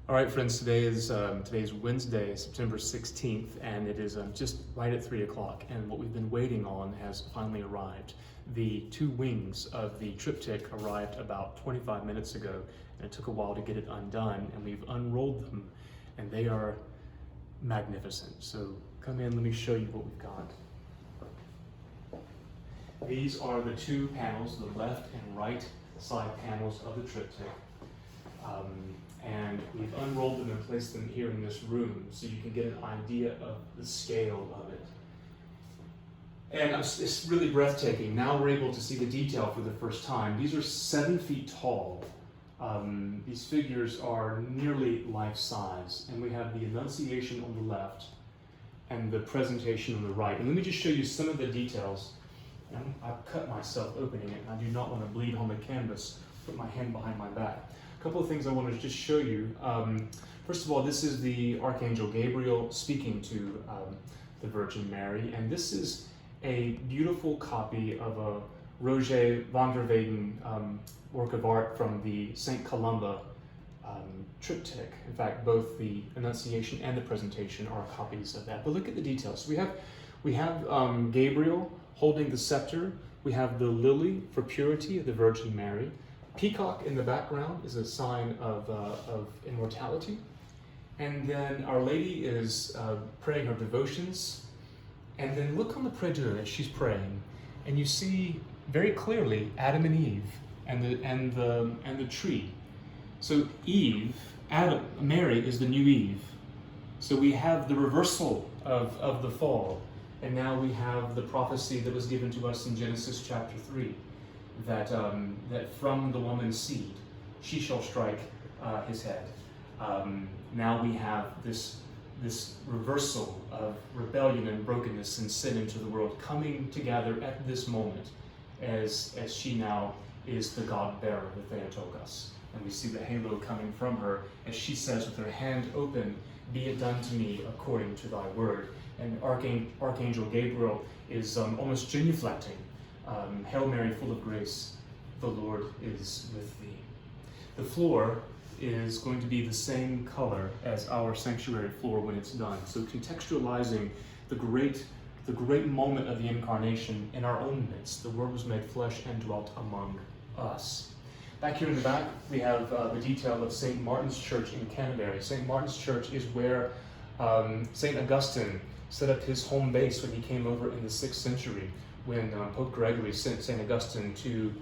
All right, friends, today's Wednesday, September 16th, and it is just right at 3 o'clock, and what we've been waiting on has finally arrived. The two wings of the triptych arrived about 25 minutes ago, and it took a while to get it undone, and we've unrolled them, and they are magnificent. So come in, let me show you what we've got. These are the two panels, the left and right side panels of the triptych. And we've unrolled them and placed them here in this room so you can get an idea of the scale of it. And it's really breathtaking. Now we're able to see the detail for the first time. These are 7 feet tall. These figures are nearly life-size. And we have the Annunciation on the left and the Presentation on the right. And let me just show you some of the details. And I've cut myself opening it, and I do not want to bleed on the canvas. Put my hand behind my back. A couple of things I want to just show you. First of all, this is the Archangel Gabriel speaking to the Virgin Mary, and this is a beautiful copy of a Roger van der Weyden work of art from the St. Columba triptych. In fact, both the Annunciation and the Presentation are copies of that. But look at the details. We have Gabriel holding the scepter. We have the lily for purity of the Virgin Mary. Peacock in the background is a sign of immortality. And then Our Lady is praying her devotions. And then look on the prie-dieu as she's praying, and you see very clearly Adam and Eve and the tree. So Mary is the new Eve. So we have the reversal of the fall, and now we have the prophecy that was given to us in Genesis chapter 3. That from the woman's seed, she shall strike his head. Now we have this reversal of rebellion and brokenness and sin into the world coming together at this moment as she now is the God-bearer, the Theotokos. And we see the halo coming from her as she says with her hand open, "Be it done to me according to thy word." And Archangel Gabriel is almost genuflecting. Hail Mary, full of grace, the Lord is with thee. The floor is going to be the same color as our sanctuary floor when it's done. So contextualizing the great moment of the Incarnation in our own midst. The Word was made flesh and dwelt among us. Back here in the back, we have the detail of St. Martin's Church in Canterbury. St. Martin's Church is where St. Augustine set up his home base when he came over in the 6th century, when Pope Gregory sent St. Augustine to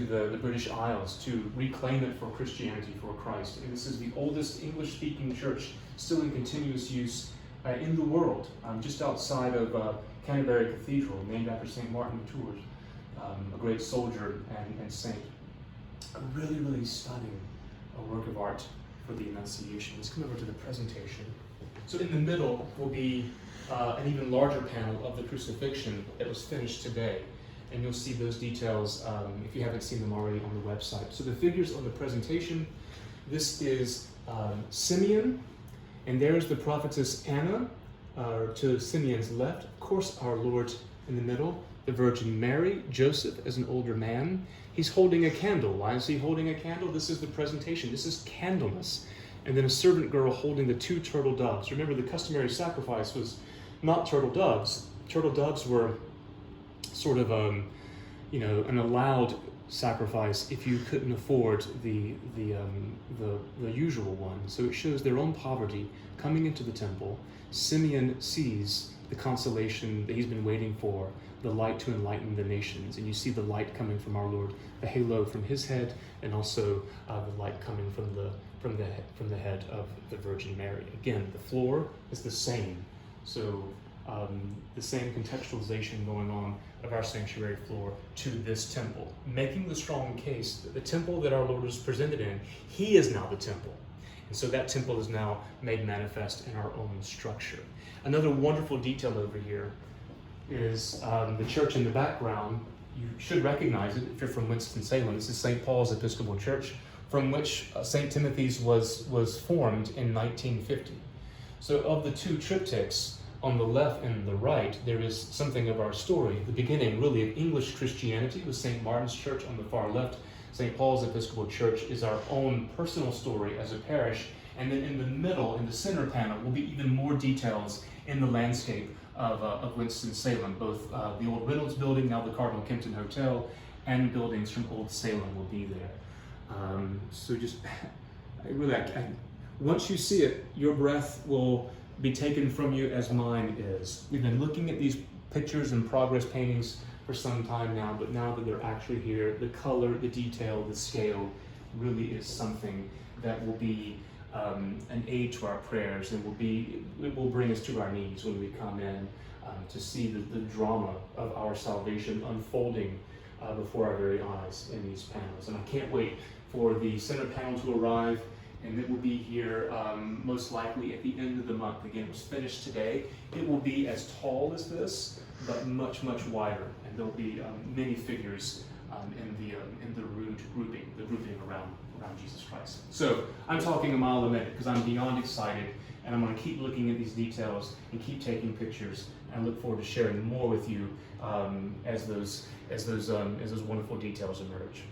the British Isles to reclaim it for Christianity, for Christ. And this is the oldest English-speaking church still in continuous use in the world, just outside of Canterbury Cathedral, named after St. Martin de Tours, a great soldier and saint. A really, really stunning work of art for the Annunciation. Let's come over to the Presentation. So in the middle will be an even larger panel of the Crucifixion that was finished today. And you'll see those details if you haven't seen them already on the website. So the figures on the Presentation, this is Simeon, and there's the prophetess Anna to Simeon's left. Of course, our Lord in the middle, the Virgin Mary, Joseph as an older man. He's holding a candle. Why is he holding a candle? This is the Presentation. This is Candlemas. And then a servant girl holding the 2 turtle doves. Remember, the customary sacrifice was not turtle doves. Turtle doves were sort of an allowed sacrifice if you couldn't afford the usual one. So it shows their own poverty coming into the temple. Simeon sees the consolation that he's been waiting for, the light to enlighten the nations, and you see the light coming from our Lord, the halo from his head, and also the light coming from the head of the Virgin Mary. Again, the floor is the same. So the same contextualization going on of our sanctuary floor to this temple, making the strong case that the temple that our Lord was presented in, he is now the temple. And so that temple is now made manifest in our own structure. Another wonderful detail over here is the church in the background. You should recognize it if you're from Winston-Salem. This is St. Paul's Episcopal Church, from which St. Timothy's was formed in 1950. So of the 2 triptychs, on the left and the right, there is something of our story. The beginning, really, of English Christianity with St. Martin's Church on the far left, St. Paul's Episcopal Church is our own personal story as a parish. And then in the middle, in the center panel, will be even more details in the landscape of Winston-Salem. Both the old Reynolds building, now the Cardinal Kempton Hotel, and buildings from Old Salem will be there. So just, once you see it, your breath will be taken from you as mine is. We've been looking at these pictures and progress paintings for some time now, but now that they're actually here, the color, the detail, the scale really is something that will be an aid to our prayers, and it will bring us to our knees when we come in to see the drama of our salvation unfolding before our very eyes in these panels. And I can't wait for the center panel to arrive, and it will be here most likely at the end of the month. Again, it was finished today. It will be as tall as this, but much, much wider, and there'll be many figures in the grouping around Jesus Christ. So I'm talking a mile a minute because I'm beyond excited, and I'm going to keep looking at these details and keep taking pictures. And I look forward to sharing more with you as those wonderful details emerge.